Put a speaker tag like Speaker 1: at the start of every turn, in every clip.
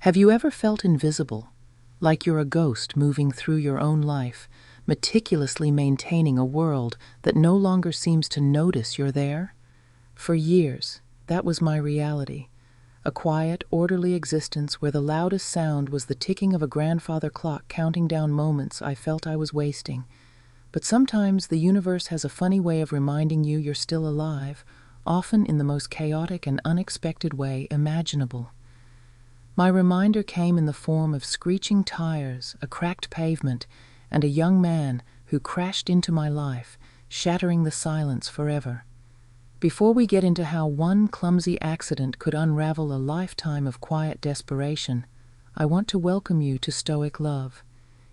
Speaker 1: Have you ever felt invisible, like you're a ghost moving through your own life, meticulously maintaining a world that no longer seems to notice you're there? For years, that was my reality. A quiet, orderly existence where the loudest sound was the ticking of a grandfather clock counting down moments I felt I was wasting. But sometimes the universe has a funny way of reminding you you're still alive, often in the most chaotic and unexpected way imaginable. My reminder came in the form of screeching tires, a cracked pavement, and a young man who crashed into my life, shattering the silence forever. Before we get into how one clumsy accident could unravel a lifetime of quiet desperation, I want to welcome you to Stoic Love.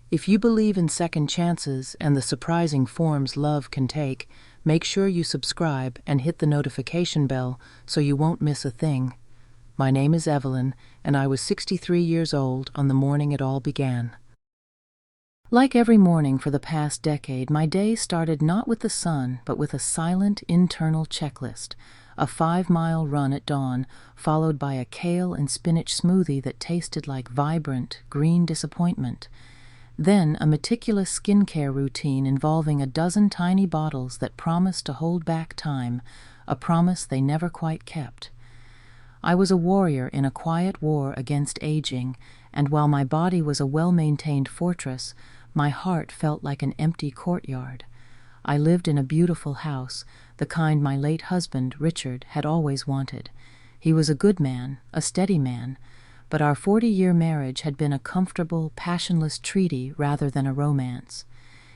Speaker 1: If you believe in second chances and the surprising forms love can take, make sure you subscribe and hit the notification bell so you won't miss a thing. My name is Evelyn, and I was 63 years old on the morning it all began. Like every morning for the past decade, my day started not with the sun, but with a silent internal checklist. A 5-mile run at dawn, followed by a kale and spinach smoothie that tasted like vibrant, green disappointment. Then a meticulous skincare routine involving a dozen tiny bottles that promised to hold back time, a promise they never quite kept. I was a warrior in a quiet war against aging, and while my body was a well-maintained fortress, my heart felt like an empty courtyard. I lived in a beautiful house, the kind my late husband, Richard, had always wanted. He was a good man, a steady man, but our 40-year marriage had been a comfortable, passionless treaty rather than a romance.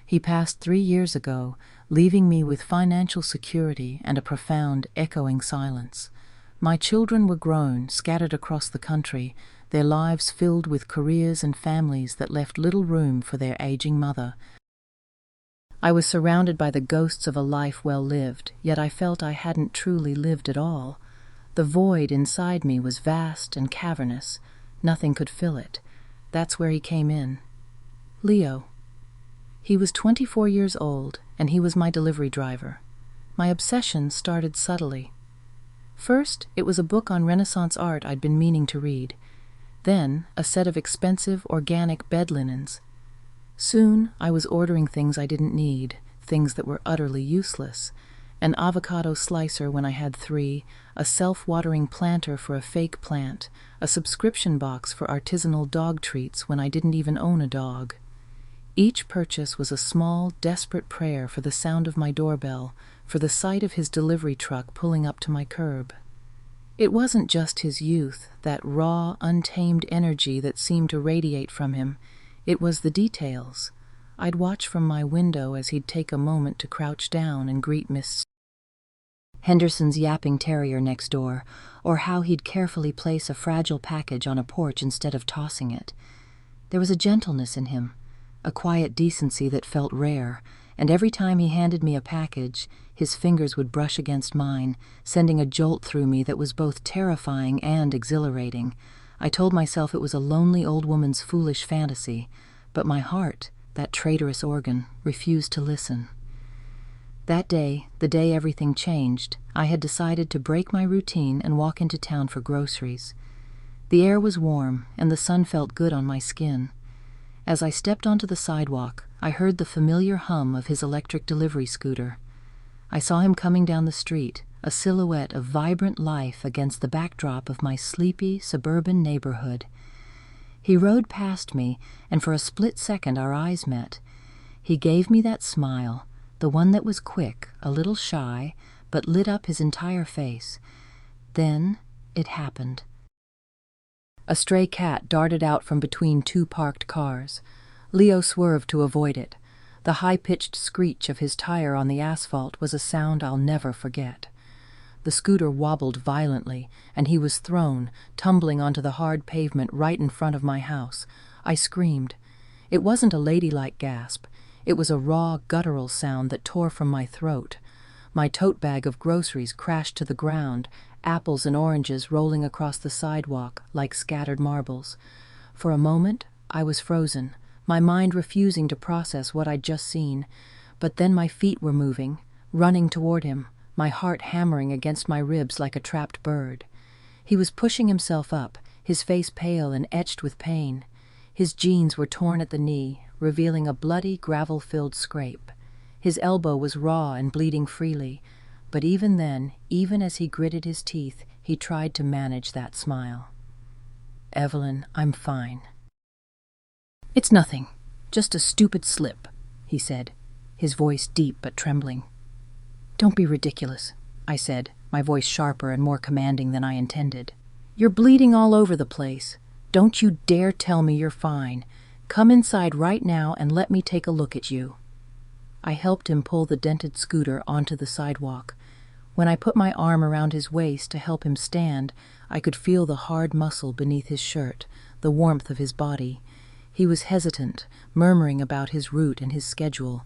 Speaker 1: He passed 3 years ago, leaving me with financial security and a profound, echoing silence. My children were grown, scattered across the country, their lives filled with careers and families that left little room for their aging mother. I was surrounded by the ghosts of a life well lived, yet I felt I hadn't truly lived at all. The void inside me was vast and cavernous. Nothing could fill it. That's where he came in. Leo. He was 24 years old, and he was my delivery driver. My obsession started subtly. First, it was a book on Renaissance art I'd been meaning to read. Then, a set of expensive, organic bed linens. Soon, I was ordering things I didn't need, things that were utterly useless. An avocado slicer when I had 3, a self-watering planter for a fake plant, a subscription box for artisanal dog treats when I didn't even own a dog. Each purchase was a small, desperate prayer for the sound of my doorbell, for the sight of his delivery truck pulling up to my curb. It wasn't just his youth, that raw, untamed energy that seemed to radiate from him. It was the details. I'd watch from my window as he'd take a moment to crouch down and greet Miss Henderson's yapping terrier next door, or how he'd carefully place a fragile package on a porch instead of tossing it. There was a gentleness in him, a quiet decency that felt rare, and every time he handed me a package, his fingers would brush against mine, sending a jolt through me that was both terrifying and exhilarating. I told myself it was a lonely old woman's foolish fantasy, but my heart, that traitorous organ, refused to listen. That day, the day everything changed, I had decided to break my routine and walk into town for groceries. The air was warm, and the sun felt good on my skin. As I stepped onto the sidewalk, I heard the familiar hum of his electric delivery scooter. I saw him coming down the street, a silhouette of vibrant life against the backdrop of my sleepy, suburban neighborhood. He rode past me, and for a split second our eyes met. He gave me that smile, the one that was quick, a little shy, but lit up his entire face. Then it happened. A stray cat darted out from between 2 parked cars. Leo swerved to avoid it. The high-pitched screech of his tire on the asphalt was a sound I'll never forget. The scooter wobbled violently, and he was thrown, tumbling onto the hard pavement right in front of my house. I screamed. It wasn't a ladylike gasp. It was a raw, guttural sound that tore from my throat. My tote bag of groceries crashed to the ground, apples and oranges rolling across the sidewalk like scattered marbles. For a moment, I was frozen, my mind refusing to process what I'd just seen. But then my feet were moving, running toward him, my heart hammering against my ribs like a trapped bird. He was pushing himself up, his face pale and etched with pain. His jeans were torn at the knee, revealing a bloody, gravel-filled scrape. His elbow was raw and bleeding freely, but even then, even as he gritted his teeth, he tried to manage that smile. "Evelyn, I'm fine." "It's nothing, just a stupid slip," he said, his voice deep but trembling. "Don't be ridiculous," I said, my voice sharper and more commanding than I intended. "You're bleeding all over the place. Don't you dare tell me you're fine. Come inside right now and let me take a look at you." I helped him pull the dented scooter onto the sidewalk. When I put my arm around his waist to help him stand, I could feel the hard muscle beneath his shirt, the warmth of his body. He was hesitant, murmuring about his route and his schedule,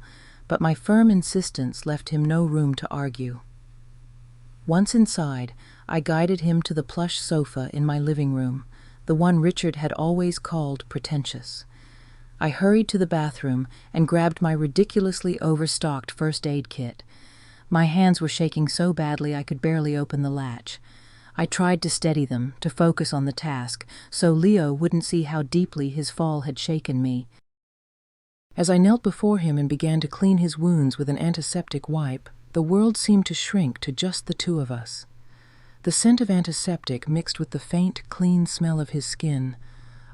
Speaker 1: but my firm insistence left him no room to argue. Once inside, I guided him to the plush sofa in my living room, the one Richard had always called pretentious. I hurried to the bathroom and grabbed my ridiculously overstocked first aid kit. My hands were shaking so badly I could barely open the latch. I tried to steady them, to focus on the task, so Leo wouldn't see how deeply his fall had shaken me. As I knelt before him and began to clean his wounds with an antiseptic wipe, the world seemed to shrink to just the two of us. The scent of antiseptic mixed with the faint, clean smell of his skin.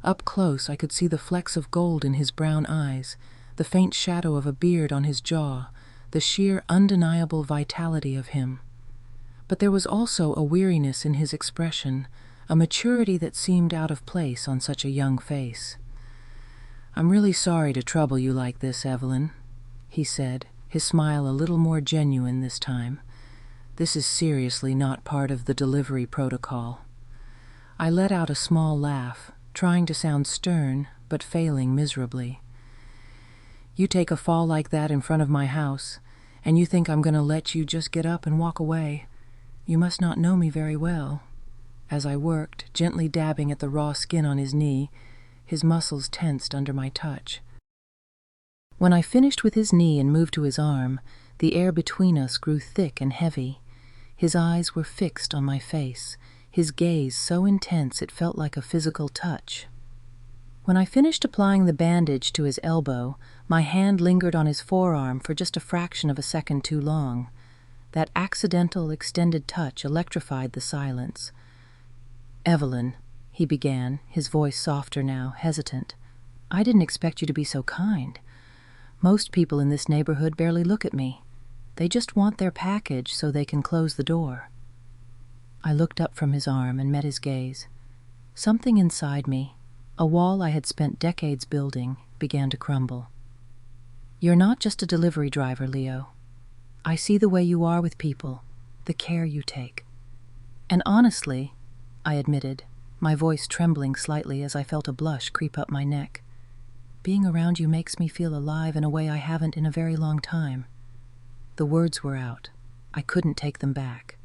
Speaker 1: Up close I could see the flecks of gold in his brown eyes, the faint shadow of a beard on his jaw, the sheer undeniable vitality of him. But there was also a weariness in his expression, a maturity that seemed out of place on such a young face. "I'm really sorry to trouble you like this, Evelyn," he said, his smile a little more genuine this time. "This is seriously not part of the delivery protocol." I let out a small laugh, trying to sound stern, but failing miserably. "You take a fall like that in front of my house, and you think I'm going to let you just get up and walk away. You must not know me very well." As I worked, gently dabbing at the raw skin on his knee, his muscles tensed under my touch. When I finished with his knee and moved to his arm, the air between us grew thick and heavy. His eyes were fixed on my face, his gaze so intense it felt like a physical touch. When I finished applying the bandage to his elbow, my hand lingered on his forearm for just a fraction of a second too long. That accidental, extended touch electrified the silence. "Evelyn," he began, his voice softer now, hesitant, "I didn't expect you to be so kind. Most people in this neighborhood barely look at me. They just want their package so they can close the door." I looked up from his arm and met his gaze. Something inside me, a wall I had spent decades building, began to crumble. "You're not just a delivery driver, Leo. I see the way you are with people, the care you take. And honestly," I admitted, my voice trembling slightly as I felt a blush creep up my neck, "being around you makes me feel alive in a way I haven't in a very long time." The words were out. I couldn't take them back.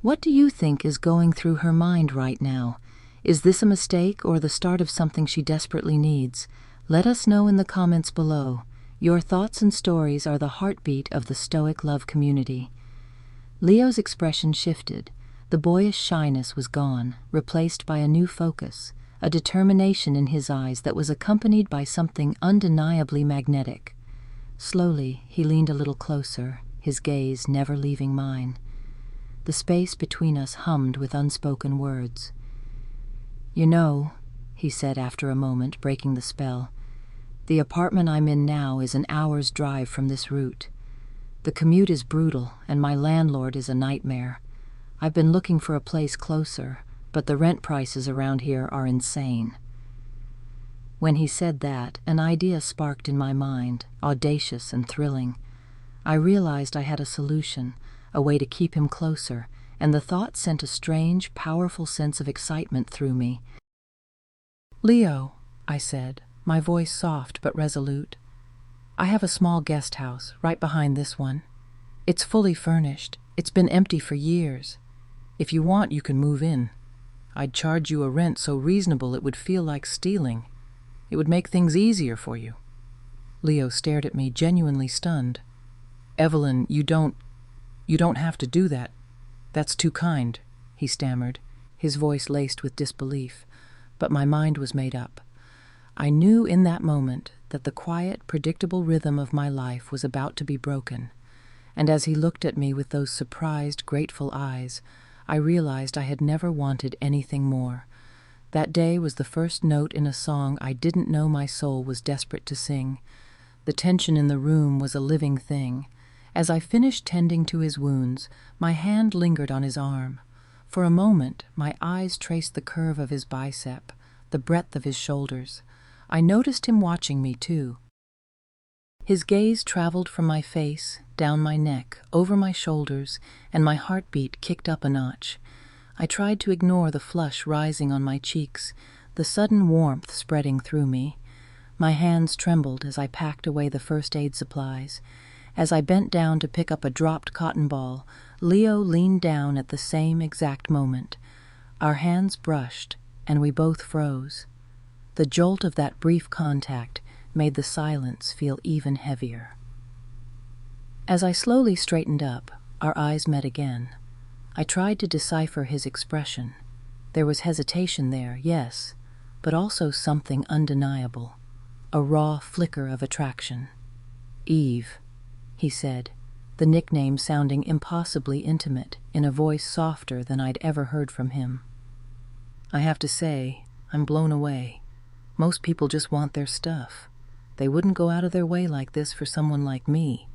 Speaker 1: What do you think is going through her mind right now? Is this a mistake or the start of something she desperately needs? Let us know in the comments below. Your thoughts and stories are the heartbeat of the Stoic Love community. Leo's expression shifted. The boyish shyness was gone, replaced by a new focus, a determination in his eyes that was accompanied by something undeniably magnetic. Slowly, he leaned a little closer, his gaze never leaving mine. The space between us hummed with unspoken words. "You know," he said after a moment, breaking the spell, "the apartment I'm in now is an hour's drive from this route. The commute is brutal, and my landlord is a nightmare. I've been looking for a place closer, but the rent prices around here are insane." When he said that, an idea sparked in my mind, audacious and thrilling. I realized I had a solution, a way to keep him closer, and the thought sent a strange, powerful sense of excitement through me. "Leo," I said, my voice soft but resolute, "I have a small guest house right behind this one. It's fully furnished. It's been empty for years. If you want, you can move in. I'd charge you a rent so reasonable it would feel like stealing. It would make things easier for you." Leo stared at me, genuinely stunned. "Evelyn, you don't have to do that. That's too kind," he stammered, his voice laced with disbelief, but my mind was made up. I knew in that moment that the quiet, predictable rhythm of my life was about to be broken, and as he looked at me with those surprised, grateful eyes, I realized I had never wanted anything more. That day was the first note in a song I didn't know my soul was desperate to sing. The tension in the room was a living thing. As I finished tending to his wounds, my hand lingered on his arm. For a moment, my eyes traced the curve of his bicep, the breadth of his shoulders. I noticed him watching me, too. His gaze traveled from my face, down my neck, over my shoulders, and my heartbeat kicked up a notch. I tried to ignore the flush rising on my cheeks, the sudden warmth spreading through me. My hands trembled as I packed away the first aid supplies. As I bent down to pick up a dropped cotton ball, Leo leaned down at the same exact moment. Our hands brushed, and we both froze. The jolt of that brief contact made the silence feel even heavier. As I slowly straightened up, our eyes met again. I tried to decipher his expression. There was hesitation there, yes, but also something undeniable, a raw flicker of attraction. "Eve," he said, the nickname sounding impossibly intimate in a voice softer than I'd ever heard from him. "I have to say, I'm blown away. Most people just want their stuff. They wouldn't go out of their way like this for someone like me.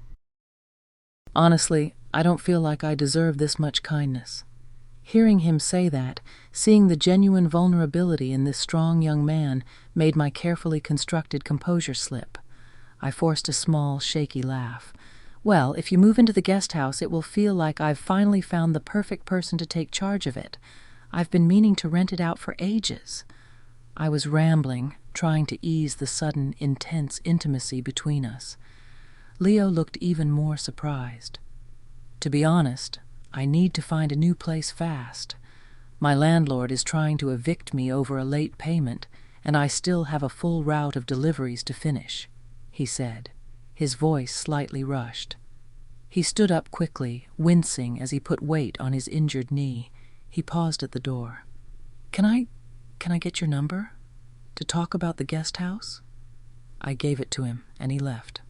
Speaker 1: Honestly, I don't feel like I deserve this much kindness." Hearing him say that, seeing the genuine vulnerability in this strong young man, made my carefully constructed composure slip. I forced a small, shaky laugh. "Well, if you move into the guest house, it will feel like I've finally found the perfect person to take charge of it. I've been meaning to rent it out for ages." I was rambling, trying to ease the sudden, intense intimacy between us. Leo looked even more surprised. "To be honest, I need to find a new place fast. My landlord is trying to evict me over a late payment, and I still have a full route of deliveries to finish," he said, his voice slightly rushed. He stood up quickly, wincing as he put weight on his injured knee. He paused at the door. Can I get your number? To talk about the guest house?" I gave it to him, and he left.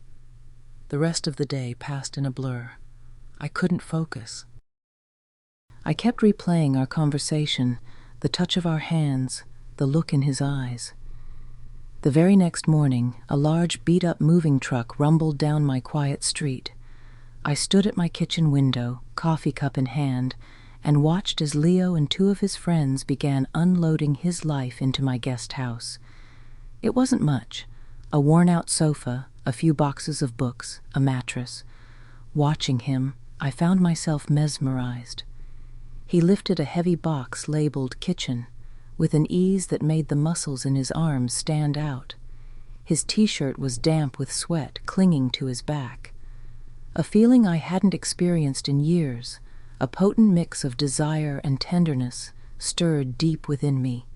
Speaker 1: The rest of the day passed in a blur. I couldn't focus. I kept replaying our conversation, the touch of our hands, the look in his eyes. The very next morning, a large beat-up moving truck rumbled down my quiet street. I stood at my kitchen window, coffee cup in hand, and watched as Leo and two of his friends began unloading his life into my guest house. It wasn't much: a worn-out sofa, a few boxes of books, a mattress. Watching him, I found myself mesmerized. He lifted a heavy box labeled kitchen, with an ease that made the muscles in his arms stand out. His t-shirt was damp with sweat clinging to his back. A feeling I hadn't experienced in years, a potent mix of desire and tenderness, stirred deep within me.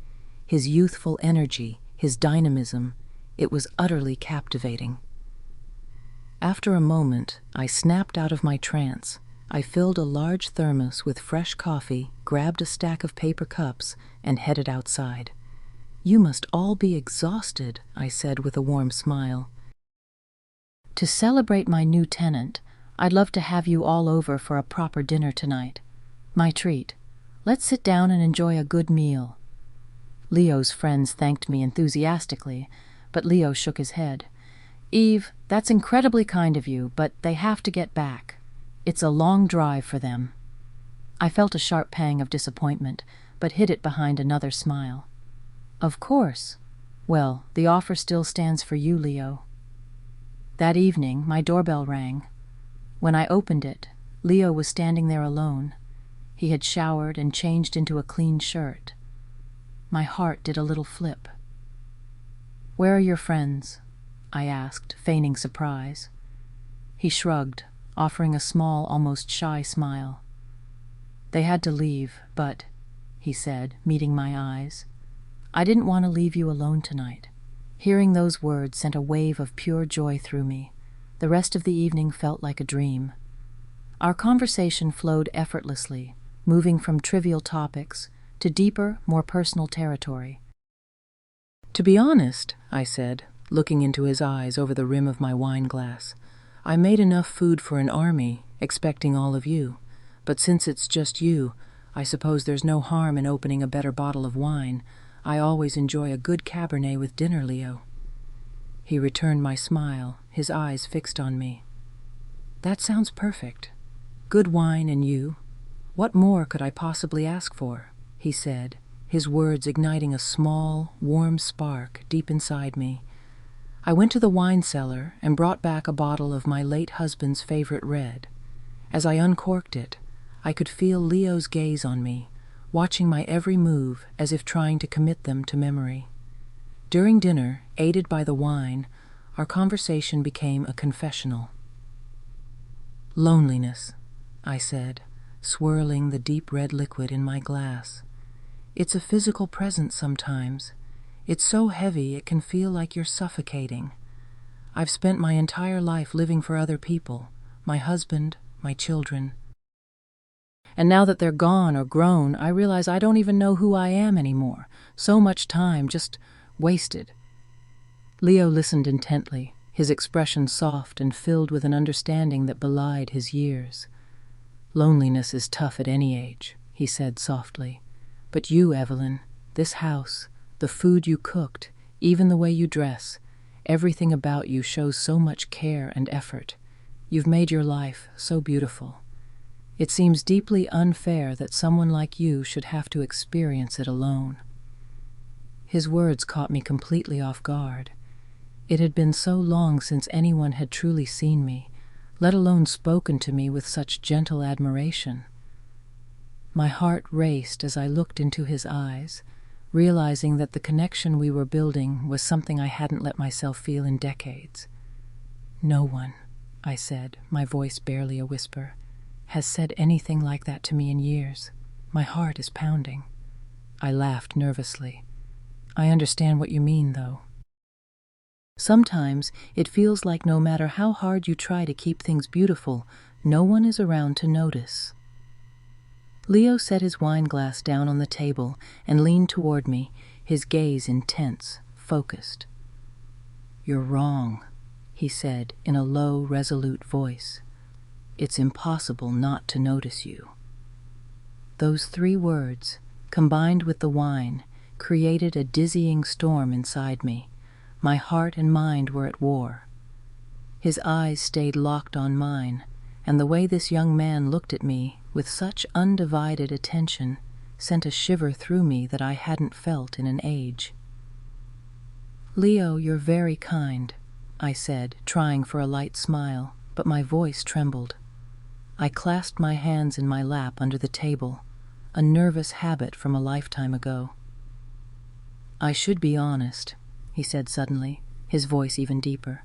Speaker 1: His youthful energy, his dynamism, it was utterly captivating. After a moment, I snapped out of my trance. I filled a large thermos with fresh coffee, grabbed a stack of paper cups, and headed outside. "You must all be exhausted," I said with a warm smile. "To celebrate my new tenant, I'd love to have you all over for a proper dinner tonight. My treat. Let's sit down and enjoy a good meal." Leo's friends thanked me enthusiastically, but Leo shook his head. "Eve, that's incredibly kind of you, but they have to get back. It's a long drive for them." I felt a sharp pang of disappointment, but hid it behind another smile. "Of course. Well, the offer still stands for you, Leo." That evening, my doorbell rang. When I opened it, Leo was standing there alone. He had showered and changed into a clean shirt. My heart did a little flip. "Where are your friends?" I asked, feigning surprise. He shrugged, offering a small, almost shy smile. "They had to leave, but," he said, meeting my eyes, "I didn't want to leave you alone tonight." Hearing those words sent a wave of pure joy through me. The rest of the evening felt like a dream. Our conversation flowed effortlessly, moving from trivial topics to deeper, more personal territory. To be honest, I said, looking into his eyes over the rim of my wine glass, I made enough food for an army, expecting all of you. But since it's just you, I suppose there's no harm in opening a better bottle of wine. I always enjoy a good Cabernet with dinner, Leo. He returned my smile, his eyes fixed on me. That sounds perfect. Good wine and you. What more could I possibly ask for? He said, his words igniting a small, warm spark deep inside me. I went to the wine cellar and brought back a bottle of my late husband's favorite red. As I uncorked it, I could feel Leo's gaze on me, watching my every move as if trying to commit them to memory. During dinner, aided by the wine, our conversation became a confessional. Loneliness, I said, swirling the deep red liquid in my glass. It's a physical presence sometimes. It's so heavy it can feel like you're suffocating. I've spent my entire life living for other people, my husband, my children. And now that they're gone or grown, I realize I don't even know who I am anymore. So much time just wasted. Leo listened intently, his expression soft and filled with an understanding that belied his years. Loneliness is tough at any age, he said softly. But you, Evelyn, this house, the food you cooked, even the way you dress, everything about you shows so much care and effort. You've made your life so beautiful. It seems deeply unfair that someone like you should have to experience it alone. His words caught me completely off guard. It had been so long since anyone had truly seen me, let alone spoken to me with such gentle admiration. My heart raced as I looked into his eyes, realizing that the connection we were building was something I hadn't let myself feel in decades. No one, I said, my voice barely a whisper, has said anything like that to me in years. My heart is pounding. I laughed nervously. I understand what you mean, though. Sometimes it feels like no matter how hard you try to keep things beautiful, no one is around to notice. Leo set his wine glass down on the table and leaned toward me, his gaze intense, focused. You're wrong, he said in a low, resolute voice. It's impossible not to notice you. Those 3 words, combined with the wine, created a dizzying storm inside me. My heart and mind were at war. His eyes stayed locked on mine, and the way this young man looked at me with such undivided attention sent a shiver through me that I hadn't felt in an age. Leo, you're very kind, I said, trying for a light smile, but my voice trembled. I clasped my hands in my lap under the table, a nervous habit from a lifetime ago. I should be honest, he said suddenly, his voice even deeper.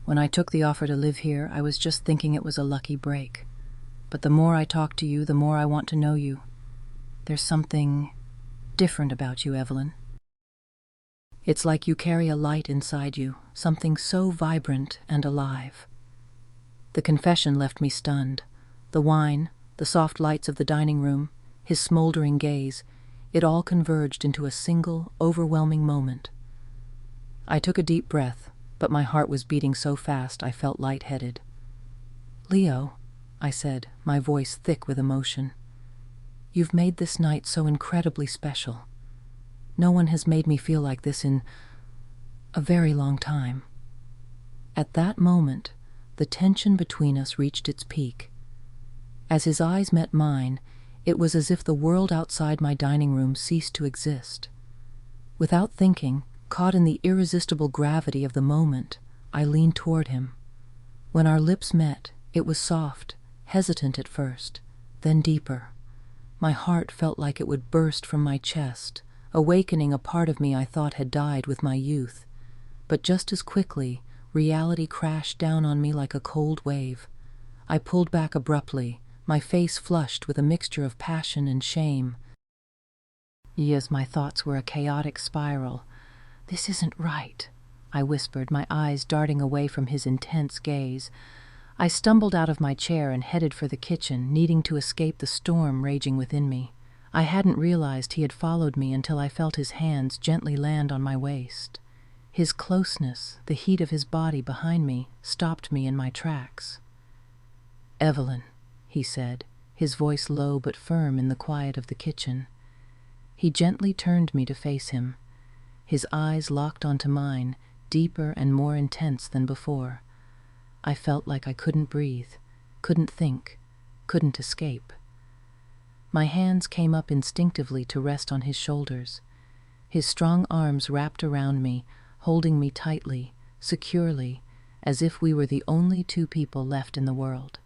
Speaker 1: When I took the offer to live here, I was just thinking it was a lucky break. But the more I talk to you, the more I want to know you. There's something different about you, Evelyn. It's like you carry a light inside you, something so vibrant and alive. The confession left me stunned. The wine, the soft lights of the dining room, his smoldering gaze, it all converged into a single, overwhelming moment. I took a deep breath, but my heart was beating so fast I felt lightheaded. Leo, I said, my voice thick with emotion, you've made this night so incredibly special. No one has made me feel like this in a very long time. At that moment, the tension between us reached its peak. As his eyes met mine, it was as if the world outside my dining room ceased to exist. Without thinking, caught in the irresistible gravity of the moment, I leaned toward him. When our lips met, it was soft, hesitant at first, then deeper. My heart felt like it would burst from my chest, awakening a part of me I thought had died with my youth. But just as quickly, reality crashed down on me like a cold wave. I pulled back abruptly, my face flushed with a mixture of passion and shame. As my thoughts were a chaotic spiral. This isn't right, I whispered, my eyes darting away from his intense gaze. I stumbled out of my chair and headed for the kitchen, needing to escape the storm raging within me. I hadn't realized he had followed me until I felt his hands gently land on my waist. His closeness, the heat of his body behind me, stopped me in my tracks. "Evelyn," he said, his voice low but firm in the quiet of the kitchen. He gently turned me to face him. His eyes locked onto mine, deeper and more intense than before. I felt like I couldn't breathe, couldn't think, couldn't escape. My hands came up instinctively to rest on his shoulders. His strong arms wrapped around me, holding me tightly, securely, as if we were the only two people left in the world.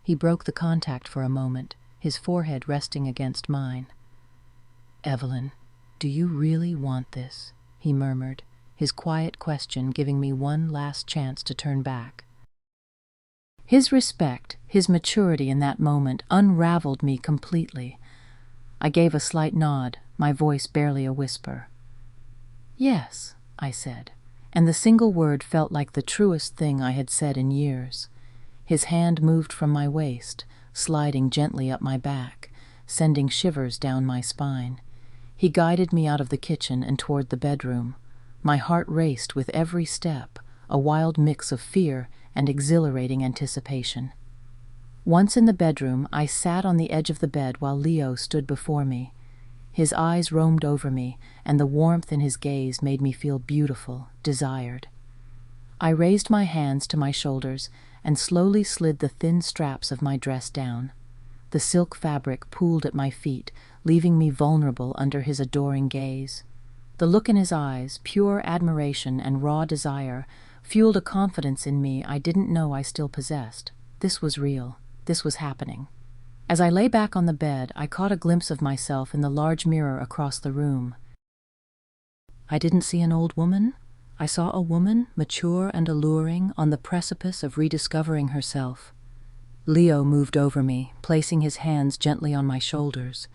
Speaker 1: He broke the contact for a moment, his forehead resting against mine. "Evelyn, do you really want this?" he murmured, his quiet question giving me one last chance to turn back. His respect, his maturity in that moment unraveled me completely. I gave a slight nod, my voice barely a whisper. "Yes," I said, and the single word felt like the truest thing I had said in years. His hand moved from my waist, sliding gently up my back, sending shivers down my spine. He guided me out of the kitchen and toward the bedroom. My heart raced with every step, a wild mix of fear and exhilarating anticipation. Once in the bedroom, I sat on the edge of the bed while Leo stood before me. His eyes roamed over me, and the warmth in his gaze made me feel beautiful, desired. I raised my hands to my shoulders and slowly slid the thin straps of my dress down. The silk fabric pooled at my feet, leaving me vulnerable under his adoring gaze. The look in his eyes, pure admiration and raw desire, fueled a confidence in me I didn't know I still possessed. This was real. This was happening. As I lay back on the bed, I caught a glimpse of myself in the large mirror across the room. I didn't see an old woman. I saw a woman, mature and alluring, on the precipice of rediscovering herself. Leo moved over me, placing his hands gently on my shoulders.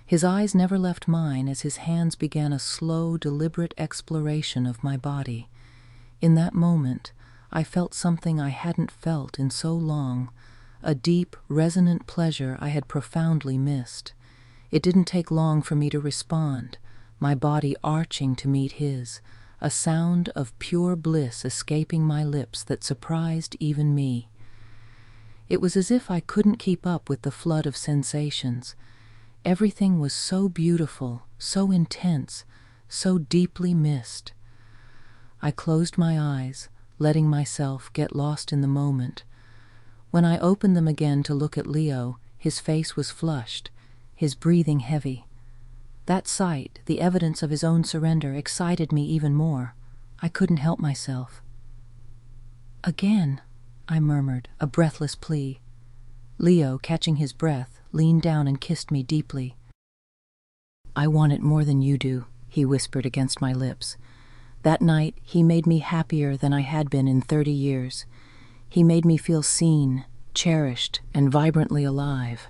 Speaker 1: His eyes never left mine as his hands began a slow, deliberate exploration of my body. In that moment, I felt something I hadn't felt in so long, a deep, resonant pleasure I had profoundly missed. It didn't take long for me to respond, my body arching to meet his, a sound of pure bliss escaping my lips that surprised even me. It was as if I couldn't keep up with the flood of sensations. Everything was so beautiful, so intense, so deeply missed. I closed my eyes, letting myself get lost in the moment. When I opened them again to look at Leo, his face was flushed, his breathing heavy. That sight, the evidence of his own surrender, excited me even more. I couldn't help myself. "Again," I murmured, a breathless plea. Leo, catching his breath, leaned down and kissed me deeply. "I want it more than you do," he whispered against my lips. That night, he made me happier than I had been in 30 years. He made me feel seen, cherished, and vibrantly alive.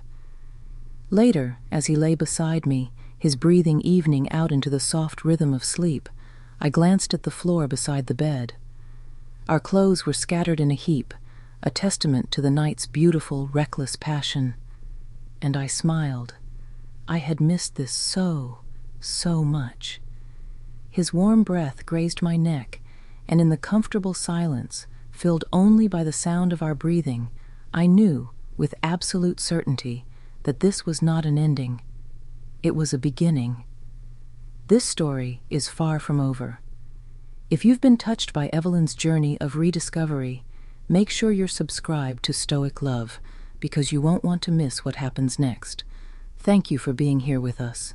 Speaker 1: Later, as he lay beside me, his breathing evening out into the soft rhythm of sleep, I glanced at the floor beside the bed. Our clothes were scattered in a heap, a testament to the night's beautiful, reckless passion. And I smiled. I had missed this so much. His warm breath grazed my neck, and in the comfortable silence, filled only by the sound of our breathing, I knew, with absolute certainty, that this was not an ending. It was a beginning. This story is far from over. If you've been touched by Evelyn's journey of rediscovery, make sure you're subscribed to Stoic Love, because you won't want to miss what happens next. Thank you for being here with us.